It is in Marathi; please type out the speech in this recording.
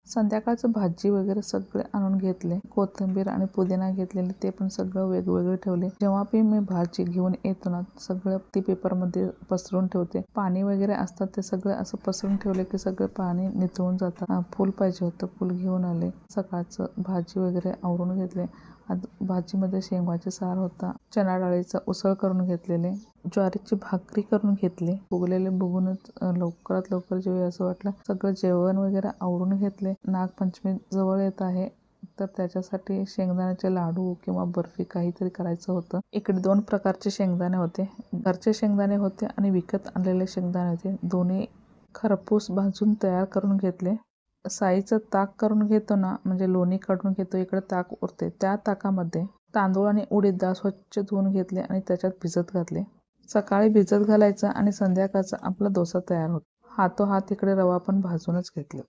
संध्याकाळचं भाजी वगैरे सगळे आणून घेतले, कोथिंबीर आणि पुदिना घेतलेले ते पण सगळं वेगवेगळे ठेवले। जेव्हा मी भाजी घेऊन येतो ना सगळं ती पेपरमध्ये पसरून ठेवते। पाणी वगैरे असतात ते सगळं असं पसरून ठेवले की सगळं पाणी निथळून जातं। फूल पाहिजे होतं, फूल घेऊन आले। सकाळचं भाजी वगैरे आवरून घेतले। आज भाजीमध्ये शेंगाचे सार होता, चणा डाळीचा उसळ करून घेतलेले, ज्वारीची भाकरी करून घेतली। उगलेले बघूनच लवकरात लवकर जेवूया असं वाटलं। सगळं जेवण वगैरे आवरून घेतले। नागपंचमी जवळ येत आहे तर त्याच्यासाठी शेंगदाण्याचे लाडू किंवा बर्फी काहीतरी करायचं होतं। इकडे 2 प्रकारचे शेंगदाणे होते, घरचे शेंगदाणे होते आणि विकत आणलेले शेंगदाणे होते। दोन्ही खरपूस भाजून तयार करून घेतले। साईचं ताक करून घेतो ना, म्हणजे लोणी काढून घेतो, इकडे ताक उरते, त्या ताकामध्ये तांदूळ आणि उडीद डाळ स्वच्छ धुवून घेतले आणि त्याच्यात भिजत घातले। सकाळी भिजत घालायचं आणि संध्याकाळचा आपला डोसा तयार होतो। हातोहात इकडे रवा पण भाजूनच घेतले।